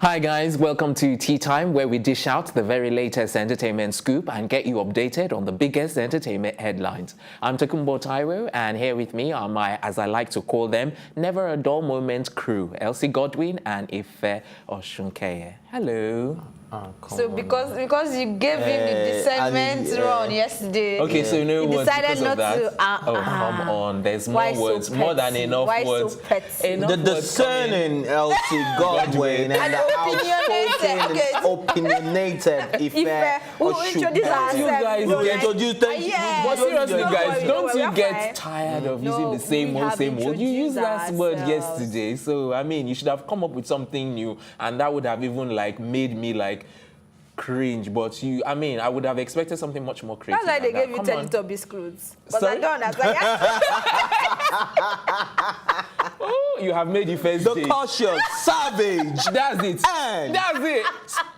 Hi guys, welcome to Tea Time, where we dish out the very latest entertainment scoop and get you updated on the biggest entertainment headlines. I'm Takumbo Taiwo, and here with me are my, as I like to call them, never a dull moment crew, Elsie Godwin and Ife Oshunkeye. Hello. So because you gave him the discernment run yesterday, okay, so no words decided because not of that. to. Oh, come on, there's more words, more than enough words. The discerning Elsie Godwin and the opinionated Ife Oshunkeye. You guys but seriously, no, guys, don't you get fine. tired of using the same old? You used that word yesterday, so I mean, you should have come up with something new, and that would have even like made me like cringe. But you, I mean, I would have expected something much more creative. That's why they gave you Come on. Teletubbies clothes. But Sorry? I don't understand. Oh, you have made it first The day. cautious, savage. That's it. And That's it.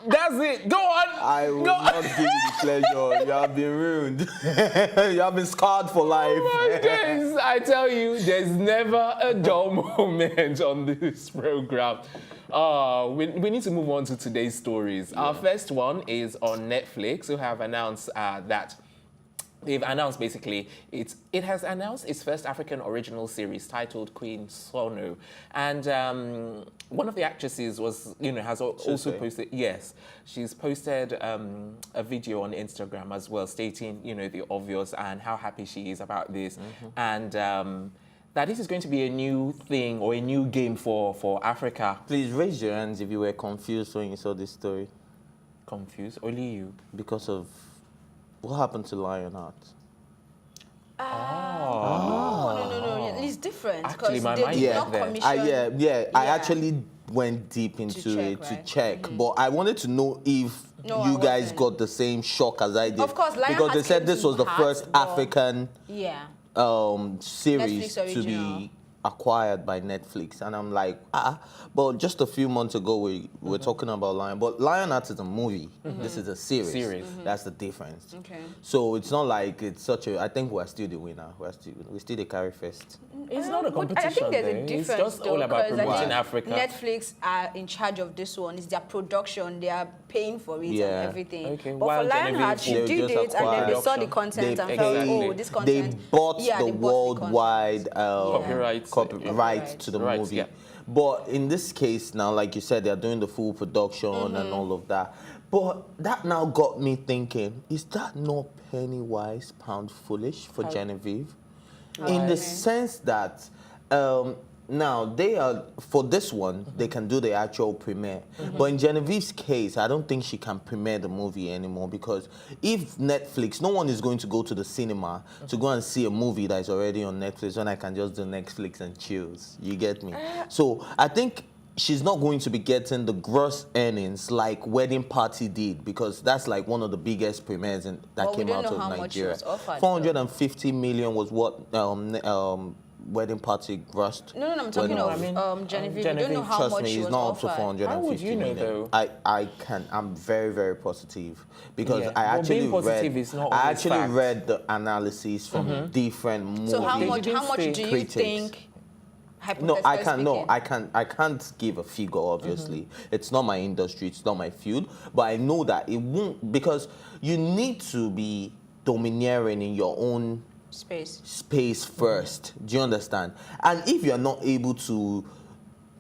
That's it. Go on. I will Go not give you the pleasure. You have been ruined. You have been scarred for life. Oh my days. I tell you, there's never a dull moment on this program. We need to move on to today's stories. Yeah. Our first one is on Netflix, who have announced that they've announced basically it has announced its first African original series titled Queen Sono, and one of the actresses has also posted. Yes, she's posted a video on Instagram as well, stating the obvious and how happy she is about this, and that this is going to be a new thing or a new game for Africa. Please raise your hands if you were confused when you saw this story. Confused? Only you? Because of what happened to Lionheart. No. It's different. Actually, my they mind did went not there. commission. I actually went deep into to check, but I wanted to know if you guys got the same shock as I did. Of course, Lionheart because they said came this to was the heart, first but African series Netflix to be acquired by Netflix, and I'm like, but just a few months ago we were talking about Lion, but Lionheart is a movie. This is a series. That's the difference. Okay. So it's not like it's such a. I think we're still the winner. We still the carry first. It's not a competition. I think there's a difference. It's just all about promoting Africa. Netflix are in charge of this one. It's their production. They are paying for it and everything. Okay. But for Lionheart, she did it, and then they saw the content and felt, this content. They bought the worldwide copyright to the movie. Yeah. But in this case now, like you said, they're doing the full production and all of that. But that now got me thinking, is that not penny wise, pound foolish for Genevieve? In the sense that now they are, for this one, they can do the actual premiere. But in Genevieve's case, I don't think she can premiere the movie anymore, because if Netflix, no one is going to go to the cinema to go and see a movie that is already on Netflix when I can just do Netflix and chills. You get me? So I think she's not going to be getting the gross earnings like Wedding Party did, because that's like one of the biggest premieres that came out of Nigeria. 450 million was what Wedding Party grossed. No, I'm talking of Genevieve. You don't know how much she was offered. Trust me, it's not up to 450 How would you know, million. though? I'm very, very positive, because I actually read the analysis from different movies. So how much do you think? No, I can't give a figure, obviously. It's not my industry, it's not my field, but I know that it won't, because you need to be domineering in your own space first. Do you understand? And if you're not able to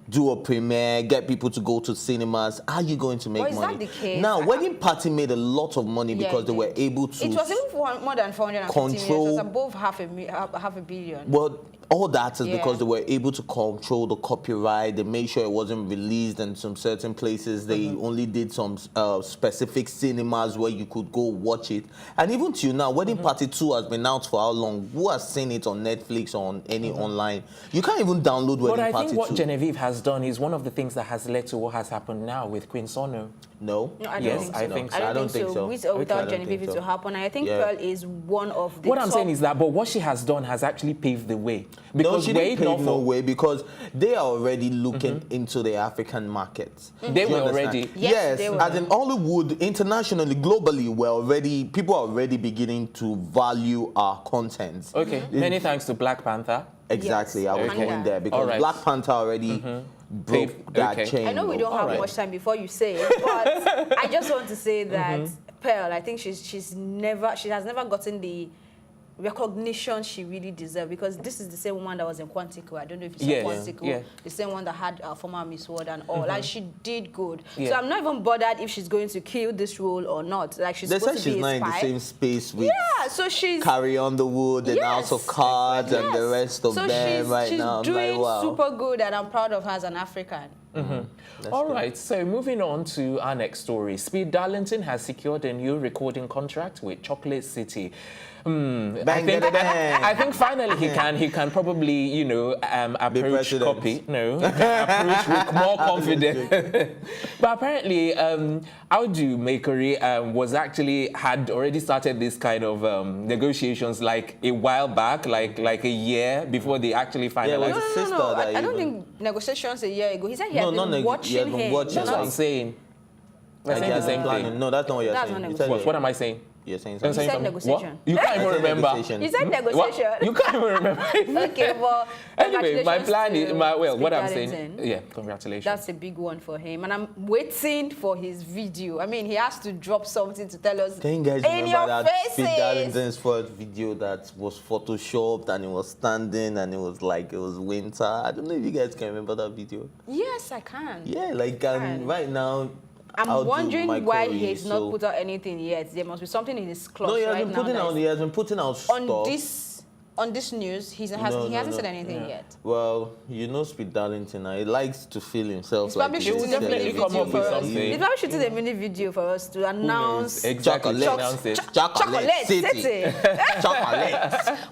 do a premiere, get people to go to cinemas, how are you going to make money? Is that the case? Now, Wedding Party made a lot of money because they were able to. It was even more than 450 million. It was above half a billion. Well, all that is because they were able to control the copyright. They made sure it wasn't released in some certain places. They only did some specific cinemas where you could go watch it. And even till now, Wedding Party 2 has been out for how long? Who has seen it on Netflix or on any online? You can't even download Wedding Party 2. But I think what Genevieve has done is one of the things that has led to what has happened now with Queen Sono. No, I don't think so. With or without Genevieve it will happen. I think Pearl is one of the What I'm saying is that, but what she has done has actually paved the way. Because she didn't pave no way, because they are already looking into the African markets. They were already. Yes, as in Hollywood, internationally, globally, people are already beginning to value our content. Okay, many thanks to Black Panther. Exactly, I was going there, because Black Panther already broke that chain. I know we don't have much time before you say it, but I just want to say that Pearl, I think she has never gotten the recognition she really deserves, because this is the same woman that was in Quantico. I don't know if you saw Quantico, the same one that had former Miss World and all. Like, she did good. So I'm not even bothered if she's going to kill this role or not. Like, she's supposed to be a spy. She's not in the same space with so she's Carrie Underwood and House of Cards and the rest of them right now. She's doing super good, and I'm proud of her as an African. All right, so moving on to our next story. Speed Darlington has secured a new recording contract with Chocolate City. I think finally he can probably, you know, approach Copy. No, approach with more confidence. But apparently, Audu Makeri had already started this kind of negotiations like a while back, like a year before they actually finalized. No. I don't think negotiations a year ago. He said he had been watching him. That's what I'm saying. We're saying the same thing. No, that's not what you're saying. What am I saying? You're saying something. You said negotiation. What? You can't even remember. You said negotiation. You can't even remember. Okay, well, anyway, my plan is, what I'm saying, congratulations. That's a big one for him. And I'm waiting for his video. I mean, he has to drop something to tell us. Can you guys remember that Speed Darlington's first video that was photoshopped and it was standing and it was like it was winter? I don't know if you guys can remember that video. Yes, I can. Yeah, like right now, I'm wondering why he's not put out anything yet. There must be something in his closet. No, he has been putting out stuff. On this news, he hasn't said anything yet. Well, you know Speed Darlington, he likes to feel himself. He's probably shooting a mini video for us. He's probably shooting a mini video for us to announce Chocolate City. Chocolate City.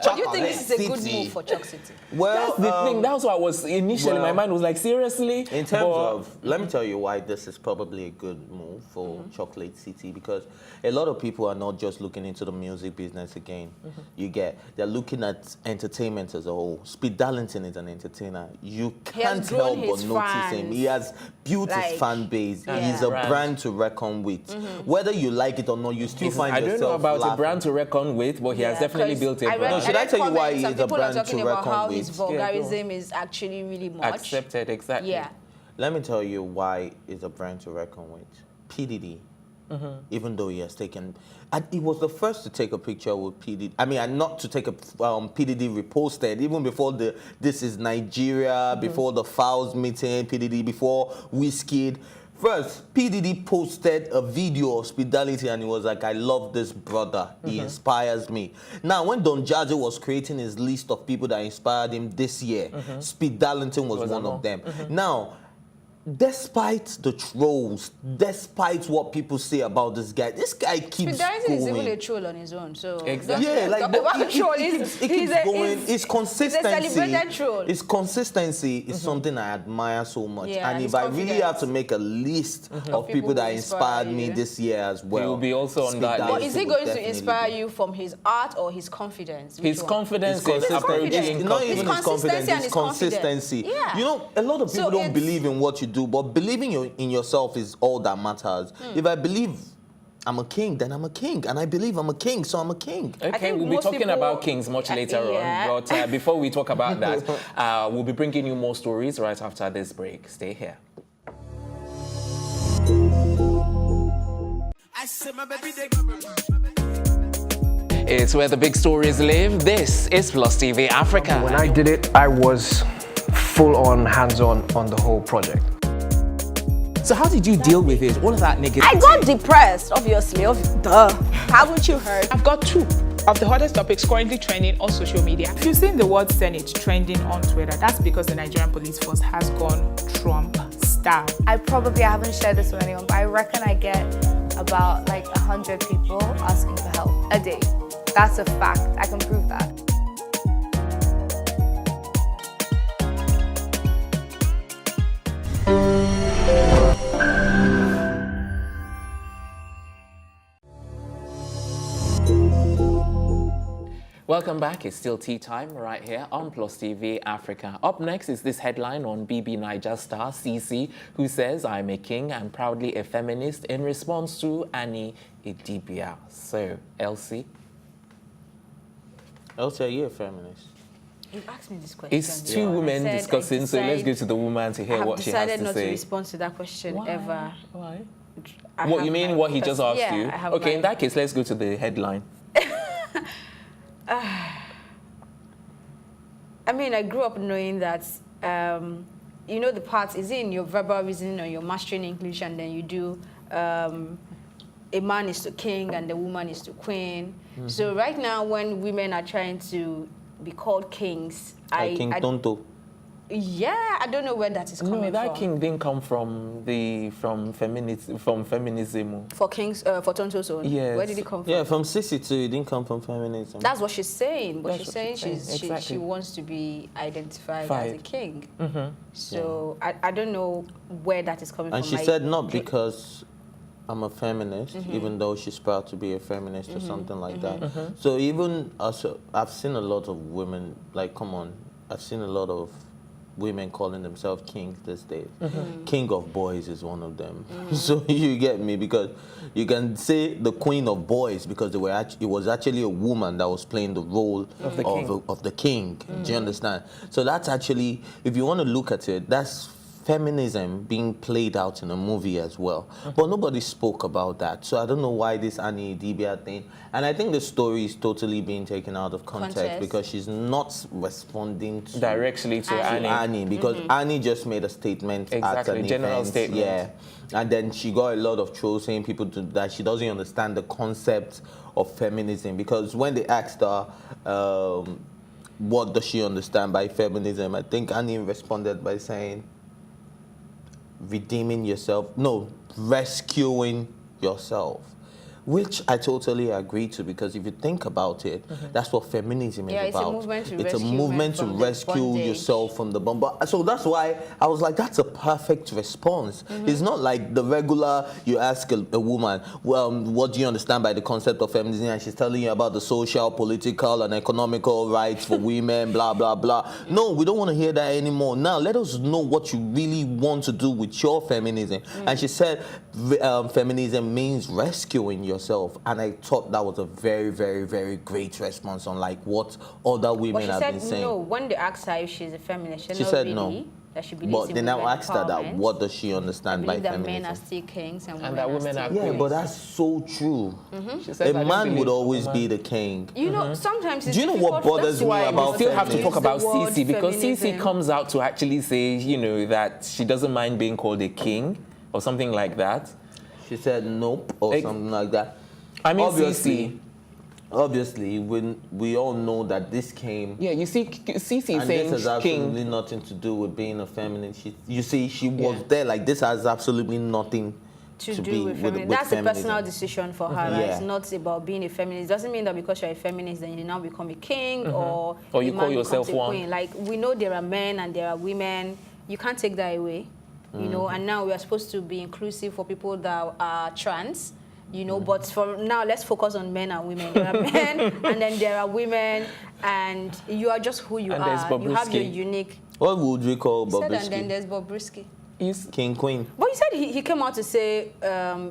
Do you think this is a good move for Chocolate City? Well, that's the thing. That's what I was initially. My mind was like, seriously. In terms of, let me tell you why this is probably a good move for Chocolate City, because a lot of people are not just looking into the music business again. They're looking at entertainment as a whole. Speed Darlington is an entertainer. You can't help but notice him. He has built his fan base. He's a brand to reckon with. Whether you like it or not, you still find yourself. I don't know about laughing. a brand to reckon with, but he has definitely built a brand. No, should I tell you why he's a brand to reckon about how with? His vulgarism is actually really much accepted. Exactly. Yeah. Let me tell you why he's a brand to reckon with. PDD. Even though he has taken, and he was the first to take a picture with PDD. I mean, not to take a PDD reposted, even before the This Is Nigeria, before the Fowls meeting, PDD, before Wizkid. First, PDD posted a video of Speed Darlington and he was like, I love this brother. He inspires me. Now, when Don Jazzy was creating his list of people that inspired him this year, Speed Darlington was one of them. Now, despite the trolls, despite what people say about this guy keeps going. Speed Darlington is even a troll on his own, so exactly. Yeah, like it keeps going. It's consistency. He's a celebrated troll. His consistency is something I admire so much. Yeah, and if I really have to make a list of people that inspired me this year as well, he will be also on that list. But is he going to inspire you from his art or his confidence? His confidence is approaching. Not even his confidence, his consistency. Yeah. You know, a lot of people don't believe in what you do, but believing in yourself is all that matters. If I believe I'm a king, then I'm a king. And I believe I'm a king, so I'm a king. Okay, we'll be talking about kings much later on. But before we talk about that, we'll be bringing you more stories right after this break. Stay here. It's where the big stories live. This is Plus TV Africa. When I did it, I was full-on, hands-on on the whole project. So how did you deal with it? All of that negativity? I got depressed, obviously. Duh. Haven't you heard? I've got two of the hottest topics currently trending on social media. If you've seen the word Senate trending on Twitter, that's because the Nigerian police force has gone Trump style. I haven't shared this with anyone, but I reckon I get about like 100 people asking for help a day. That's a fact. I can prove that. Welcome back. It's still tea time right here on Plus TV Africa. Up next is this headline on BBNaija star Cee-C, who says, I'm a king and proudly a feminist, in response to Annie Adibia. So, Elsie? Elsie, are you a feminist? You asked me this question. It's two women discussing, so let's go to the woman to hear what she has to say. I have decided not to respond to that question ever. Why? What you mean? What he just asked you? Okay, in that case, let's go to the headline. I mean, I grew up knowing that, you know, the parts, is it in your verbal reasoning or your mastering English, and then you do a man is to king and the woman is to queen. So right now, when women are trying to be called kings, King Tonto. Yeah, I don't know where that is coming from. No, that king didn't come from feminism. For kings, for Tonto's own. Yes. Where did it come from? Yeah, from Cee-C too. It didn't come from feminism. That's what she's saying. But That's she's what saying exactly. she wants to be identified as a king. So I don't know where that is coming from. And she said not because I'm a feminist, even though she's proud to be a feminist or something like that. So even also, I've seen a lot of women, like, come on, I've seen a lot of women calling themselves kings these days. King of boys is one of them. So you get me, because you can say the queen of boys because it was actually a woman that was playing the role of the king. Do you understand? So that's actually, if you want to look at it, that's feminism being played out in a movie as well. But nobody spoke about that. So I don't know why this Annie Adibia thing. And I think the story is totally being taken out of context because she's not responding directly to Annie because Annie just made a statement at an general event. Statement. Yeah. And then she got a lot of trolls saying that she doesn't understand the concept of feminism, because when they asked her what does she understand by feminism, I think Annie responded by saying redeeming yourself, no, rescuing yourself, which I totally agree to, because if you think about it, that's what feminism is about. It's a movement to rescue yourself from the bomb. So that's why I was like, that's a perfect response. It's not like the regular, you ask a woman, well, what do you understand by the concept of feminism? And she's telling you about the social, political, and economical rights for women, blah, blah, blah. No, we don't want to hear that anymore. Now, let us know what you really want to do with your feminism. And she said feminism means rescuing yourself, and I thought that was a very, very, very great response on like what other women have been saying. No, when they asked her if she's a feminist, she said no. That she believes but they now asked her that what does she understand by feminism? That men are still kings and that women are queens. Yeah, but that's so true. She says, a man would always be the king. You know, sometimes it's do you know what bothers me about? We still have to talk about Cee-C, because Cee-C comes out to actually say, you know, that she doesn't mind being called a king or something like that. She said nope or something like that. I mean, obviously, when we all know that this came. Yeah, you see, Cee-C saying this has absolutely king. nothing to do with being a feminist. You see, she was there. Like, this has absolutely nothing to do with feminism. That's feminism. a personal decision for her. Right? It's not about being a feminist. It doesn't mean that because you're a feminist, then you now become a king or you call yourself one. Queen. Like, we know there are men and there are women. You can't take that away. You know, and now we are supposed to be inclusive for people that are trans, you know, but for now, let's focus on men and women. There are men, and then there are women, and you are just who you are. You have your unique... What would we call Bobrisky? And then there's Bobrisky. King, queen. But you said he came out to say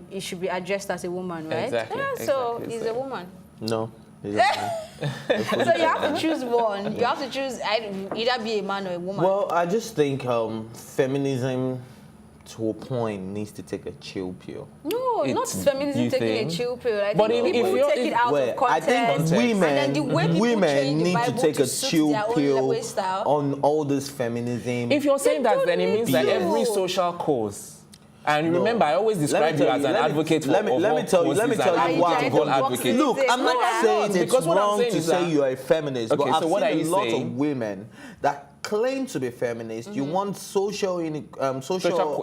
he should be addressed as a woman, right? Exactly. Yeah, so he's a woman. No. So you have to choose one. You have to choose either be a man or a woman. Well, I just think feminism, to a point, needs to take a chill pill. No, not feminism taking a chill pill. I think if you take it out of context. I think women need to take a chill pill on all this feminism. If you're saying that, then it means that every social cause. And remember, I always describe you as an advocate for all let me tell you why. Look, I'm not saying it's wrong to say you are a feminist, but I've seen a lot of women that claim to be feminist. You want social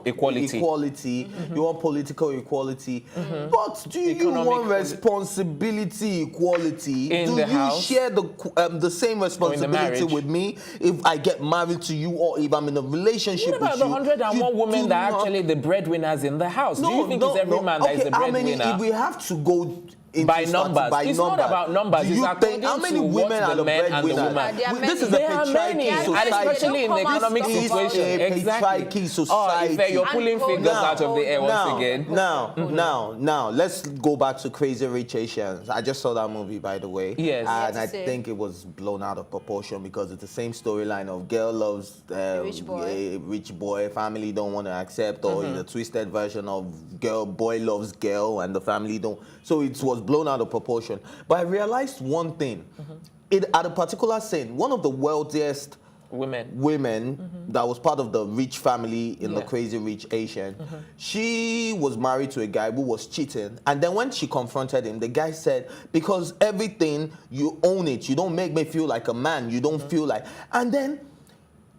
equality. You want political equality. But do you want responsibility equality? In do the you house? share the same responsibility with me if I get married to you or if I'm in a relationship with you? What about the 101 women that are actually the breadwinners in the house? Do you think it's every man that is the breadwinner? If we have to go By numbers. It's not about numbers. Do you It's think how many women are the breadwinners? This is a many, patriarchy and society. especially in the economic This is situation. a patriarchy society. Oh, you're pulling figures out of the air once again. Now, let's go back to Crazy Rich Asians. I just saw that movie, by the way. Yes. And I think it was blown out of proportion because it's the same storyline of girl loves rich boy, family don't want to accept, or in a twisted version of boy loves girl, and the family don't. So it was blown out of proportion. But I realized one thing. At a particular scene, one of the wealthiest women that was part of the rich family in the Crazy Rich Asian, she was married to a guy who was cheating. And then when she confronted him, the guy said, because everything, you own it. You don't make me feel like a man. You don't feel like... And then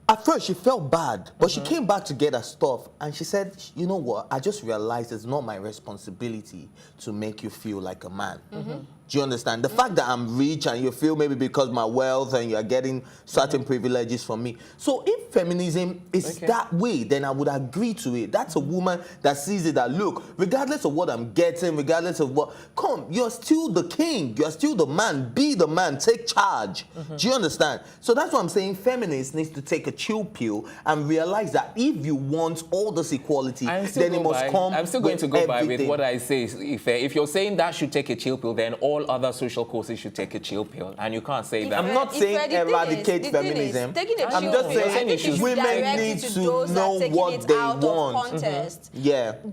at first, she felt bad, but she came back to get her stuff, and she said, you know what, I just realized it's not my responsibility to make you feel like a man. Do you understand? The fact that I'm rich and you feel maybe because my wealth and you're getting certain privileges from me. So if feminism is that way, then I would agree to it. That's a woman that sees it that, look, regardless of what I'm getting, regardless of what, come, you're still the king. You're still the man. Be the man. Take charge. Do you understand? So that's what I'm saying. Feminists need to take a chill pill and realize that if you want all this equality, then it must come. I'm still going to go by with everything. what I say. If you're saying that should take a chill pill, then all other social causes should take a chill pill, and you can't say that. I'm not saying eradicate feminism. I'm just saying women need to know what they want.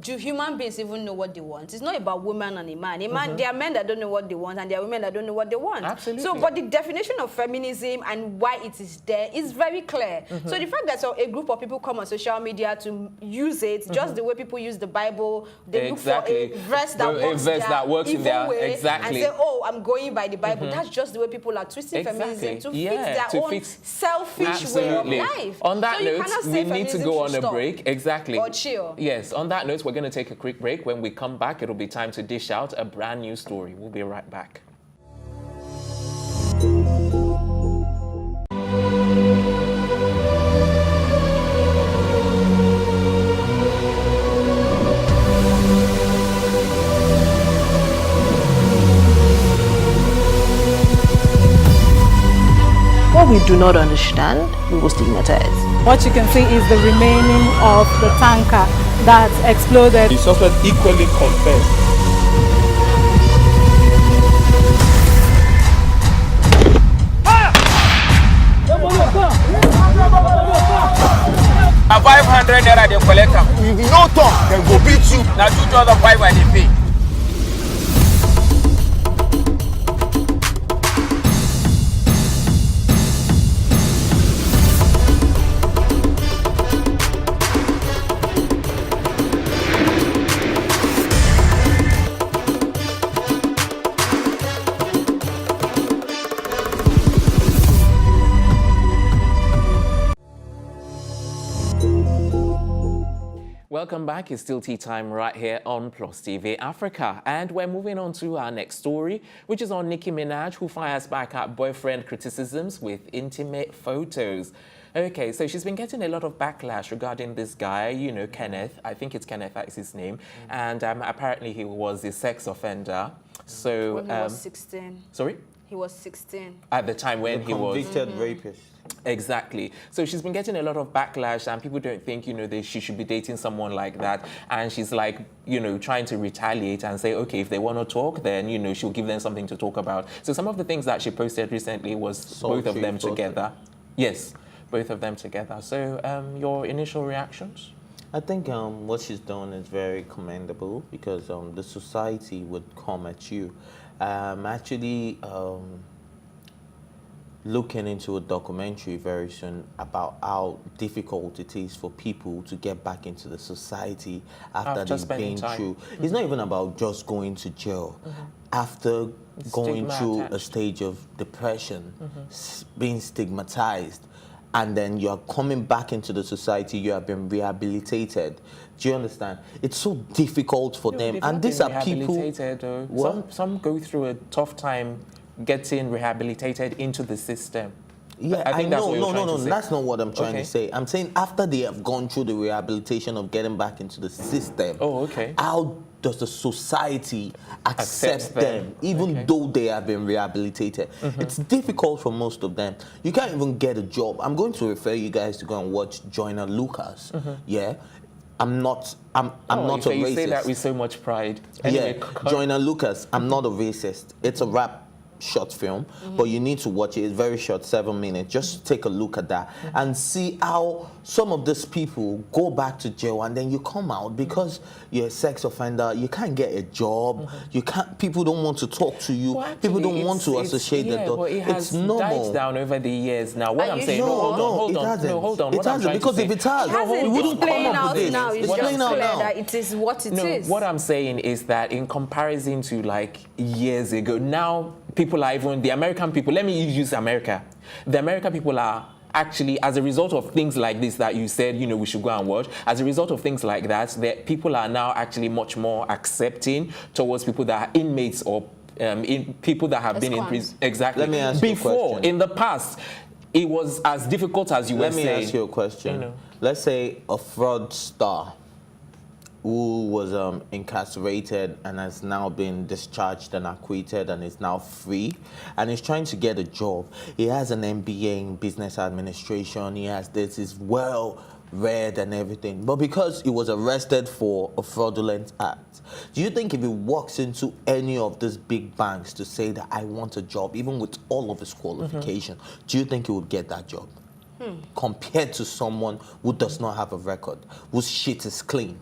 Do human beings even know what they want? It's not about woman and a man. There are men that don't know what they want, and there are women that don't know what they want. Absolutely. So, but the definition of feminism and why it is there is very clear. So the fact that a group of people come on social media to use it, just the way people use the Bible, they look for a verse that works in their way, and say, oh, I'm going by the Bible. That's just the way people are twisting feminism to fix their own selfish way of life. On that note, we need to go on a break. Exactly. Or chill. Yes, on that note, we're going to take a quick break. When we come back, it'll be time to dish out a brand new story. We'll be right back. What we do not understand, we will stigmatize. What you can see is the remaining of the tanker that exploded. The suspect equally confessed. A 500 naira they collect am. If you no talk, then go beat you. Now 2,500 I dey pay. Welcome back. It's still tea time right here on Plus TV Africa. And we're moving on to our next story, which is on Nicki Minaj, who fires back at boyfriend criticisms with intimate photos. Okay, so she's been getting a lot of backlash regarding this guy, you know, Kenneth. I think it's Kenneth, that is his name. And apparently he was a sex offender. So when he was 16. Sorry? He was 16. At the time when he was... Convicted rapist. Exactly. So she's been getting a lot of backlash, and people don't think, you know, she should be dating someone like that. And she's like, you know, trying to retaliate and say, okay, if they want to talk, then, you know, she'll give them something to talk about. So some of the things that she posted recently was both of them together. Yes, both of them together. So your initial reactions? I think what she's done is very commendable because the society would come at you. Actually, looking into a documentary very soon about how difficult it is for people to get back into the society after they've been through. It's not even about just going to jail. After going through a stage of depression, being stigmatized, and then you're coming back into the society, you have been rehabilitated. Do you understand? It's so difficult for them. And these are people... Some go through a tough time getting rehabilitated into the system. Yeah, I know. No, that's not what I'm trying to say. I'm saying after they have gone through the rehabilitation of getting back into the system, how does the society accept them, even though they have been rehabilitated? It's difficult for most of them. You can't even get a job. I'm going to refer you guys to go and watch Joyner Lucas. Yeah. I'm not a racist. You say that with so much pride. Anyway, Joyner Lucas, I'm not a racist. It's a rap short film, but you need to watch it. It's very short, 7 minutes. Just take a look at that and see how some of these people go back to jail and then you come out because you're a sex offender. You can't get a job. You can't. People don't want to talk to you. Well, actually, people don't want to associate but it has it's normal. died down over the years now. What I'm saying, hold on. It hasn't, because if it has, it wouldn't come up with this. Now. It's just clear that it is what it is. What I'm saying is that in comparison to like years ago, now people are even, the American people, let me use America. The American people are actually, as a result of things like this that you said, we should go and watch, as a result of things like that, people are now actually much more accepting towards people that are inmates or people that have been in prison. Exactly. Let me ask you a question. In the past, it was as difficult as you were saying. Let me ask you a question. Let's say a fraudster who was incarcerated and has now been discharged and acquitted and is now free and is trying to get a job. He has an MBA in business administration. He has this, he's well read and everything. But because he was arrested for a fraudulent act, do you think if he walks into any of these big banks to say that I want a job, even with all of his qualifications, do you think he would get that job? Compared to someone who does not have a record, whose shit is clean?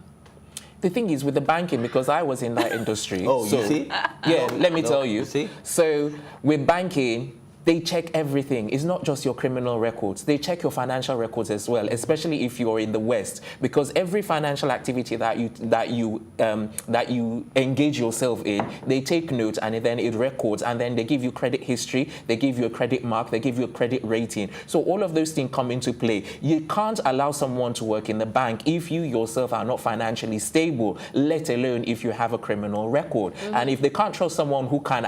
The thing is with the banking, because I was in that industry. You see? Yeah, let me tell you. See? So with banking, they check everything. It's not just your criminal records. They check your financial records as well, especially if you're in the West, because every financial activity that you engage yourself in, they take note and then it records, and then they give you credit history, they give you a credit mark, they give you a credit rating. So all of those things come into play. You can't allow someone to work in the bank if you yourself are not financially stable, let alone if you have a criminal record. And if they can't trust someone who can't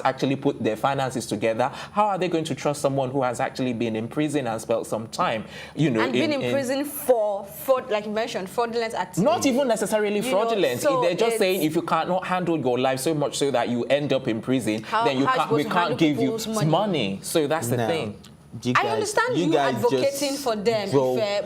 actually put their finances together, how are they going to trust someone who has actually been in prison and spent some time, and been in prison for, like you mentioned, fraudulent activity? Not even necessarily fraudulent. So they're just saying if you cannot handle your life so much so that you end up in prison, then we can't give you money. So that's the thing. I understand you advocating for them,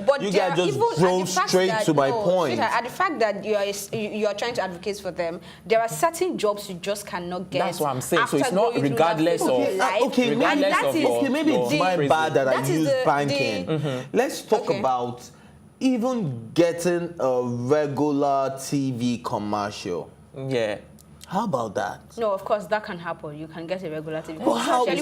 but you guys just drove straight to my point. At the fact that you are trying to advocate for them, there are certain jobs you just cannot get. That's what I'm saying. So it's not regardless of maybe it's my bad that I use banking. Let's talk about even getting a regular TV commercial. Yeah. How about that? No, of course, that can happen. You can get a regular TV. But how many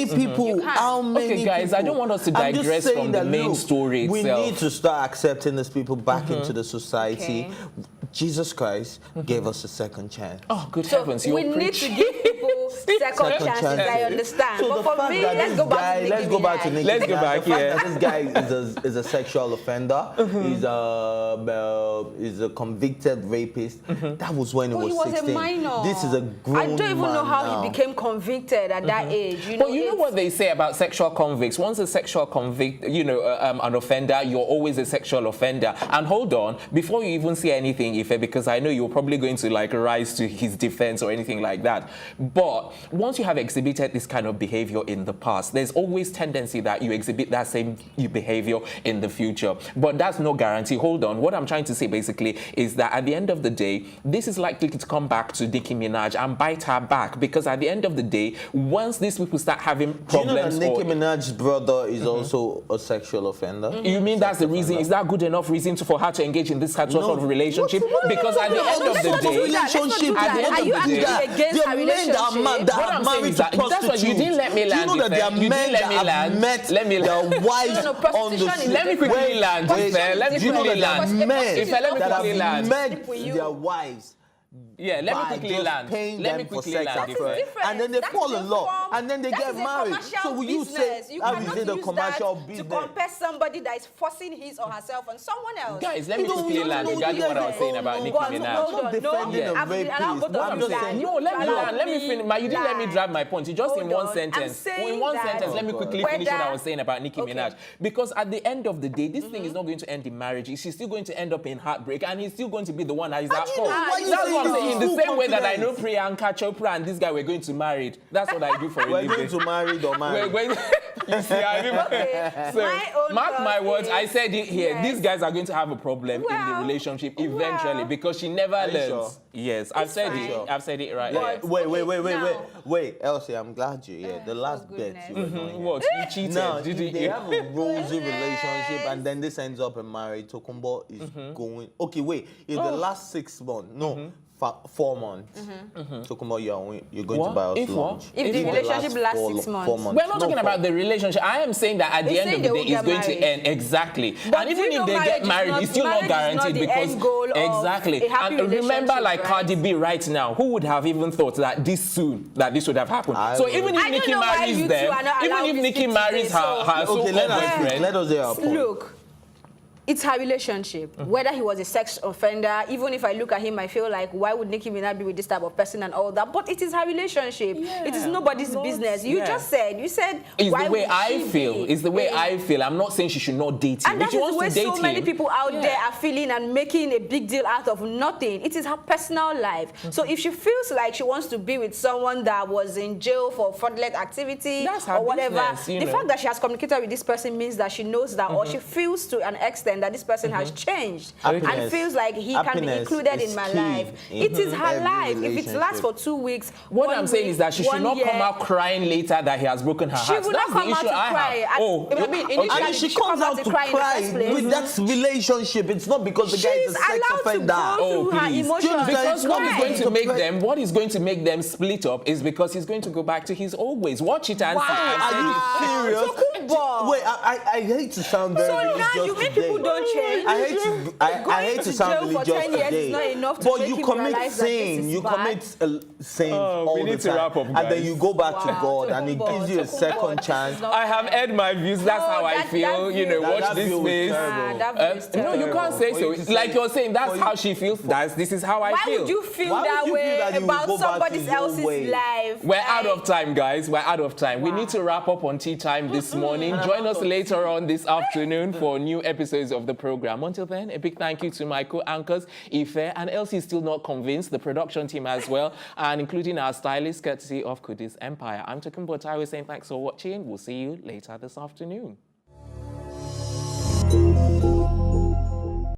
people? How many Okay, guys, people? I don't want us to digress from the main story itself. We need to start accepting these people back into the society. Okay. Jesus Christ gave us a second chance. Oh, good heavens. We need to give people second chances, I understand. So but for me, let's go back to Nicki Let's go back, This guy is a sexual offender. He's a convicted rapist. That was when he was 16. A minor. This is a grown man. I don't even know how he became convicted at that age. But you know what they say about sexual convicts? Once a sexual convict, an offender, you're always a sexual offender. And hold on, before you even say anything, Ife, because I know you're probably going to rise to his defense or anything like that. But once you have exhibited this kind of behavior in the past, there's always tendency that you exhibit that same behavior in the future. But that's no guarantee. Hold on. What I'm trying to say basically is that at the end of the day, this is likely to come back to Nicki Minaj and bite her back, because at the end of the day, once these people start having problems... Do you know that Nicki Minaj's brother is also a sexual offender? You mean that's the reason? Is that good enough reason for her to engage in this sort of relationship? Because at the end of the day... Are you actually against her relationship? What I'm saying is that that's what you didn't let me land. You know that there are men that have met their wives on the... Let me quickly land. Let me quickly land. Men that have met their wives Yeah, let me by quickly just land. paying Let me them for quickly sex land. at first, different. and then they That's fall in just love, from- and then they that get is a married. commercial So will you say, business. You how cannot is it a use commercial that business? to compare somebody that is forcing his or herself on someone else. Guys, let me You don't quickly know, land you regarding don't what I was know. saying about No, Nicki no, Minaj. no, defending a I've rapist. allowed both of I'm you just saying. land. No, let me Allow land. Let me finish. You didn't let me land. drive my point. You just in Hold one on. sentence. I'm saying In one that sentence, let me quickly finish what I was saying about Nicki Minaj. Because at the end of the day, this thing is not going to end in marriage. She's still going to end up in heartbreak, and he's still going to be the one that is at fault. why you That's saying what I'm this? saying. In the Full same way that I know confidence. Priyanka Chopra and this guy were going to marry. That's what I do for a We're living. going to marry or marry. You see, I mean, Okay. so My own mark my thought words. is- I said it here. Yes. These guys are going to have a problem in the Well, relationship eventually well. because she never Are you learns. sure? Yes, I've said fine. it. I've said it right. Yeah. here. Wait, Elsie, I'm glad you're here. The last bet you were doing. What? You cheated, Now, if didn't they you? have a rosy relationship and then this ends up in marriage, Tokumbo is going. Okay, wait. In the last 6 months, no, 4 months, Tokumbo, you're going What? to buy us If what? lunch. If the In relationship last lasts 4 6 months. months. We're not talking No, about the relationship. I am saying that at the They end say of they the day, will it's get going to married. end. Exactly. But And do even you know if they marriage get is married, not- it's still not marriage is not guaranteed the because end goal of exactly. a happy And remember, relationship, like right? Cardi B right now, who would have even thought that this soon that this would have happened? So even I if don't Nicki know why marries you two them, are not even allowed if to Nicki speak marries today, her so- her Okay, let so-called us boyfriend, let us hear our point. Look, it's her relationship. Whether he was a sex offender, even if I look at him, I feel like, why would Nicki Minaj be with this type of person and all that? But it is her relationship. It is nobody's business. You just said, It's why the way would I she feel. be? It's the way I feel. I'm not saying she should not date him. And If that she is wants the way to date so many him, people out there are feeling and making a big deal out of nothing. It is her personal life. So if she feels like she wants to be with someone that was in jail for fraudulent activity That's her or whatever, business, you the know. fact that she has communicated with this person means that she knows that or she feels to an extent that this person has changed and Happiness. feels like he can be Happiness included is in my key life. in It is her every life. If it lasts for relationship. 2 weeks, what 1 I'm saying week, is that she should 1 not year, come out crying later that he has broken her She heart. will That's not come the out issue to I cry. have. I mean, initially, And if she she comes out to cry in the cry first place. with that relationship, it's not because the guy is She's a sex allowed offender. to go through her please. emotions. Because what is Why? going to make them, what is going to make them split up is because he's going to go back to his old ways. Watch it and see. Are you serious? Tokumbo. Wait, I hate to sound very So now religious you mean today. people don't change? I hate to to sound jail for religious 10 years today. is not enough to but make you him commit realize that this sin. is You bad. commit sins Oh, all we the need to time, wrap up, and then guys. you go back to Wow, God, and He Tokumbo, gives you a Tokumbo, second this chance. is not- I have aired my views. That's No, how I that feel. You know, view- watch that this view is space. terrible. That view is No, you can't say For so. you to say- Like you're saying, that's for you- how she feels. This is how I Why feel. would you feel Why would that you feel way that you would about go back to somebody your else's way? life? We're out of time, guys. We're out of time. We Wow. need to wrap up on tea time this morning. Join us later on this afternoon for new episodes of the program. Until then, a big thank you to my co-anchors, Ife, and Elsie is still not convinced, the production team as well, and including our stylist, courtesy of Kudi's Empire. I'm Tokumbo Taiwo saying thanks for watching. We'll see you later this afternoon.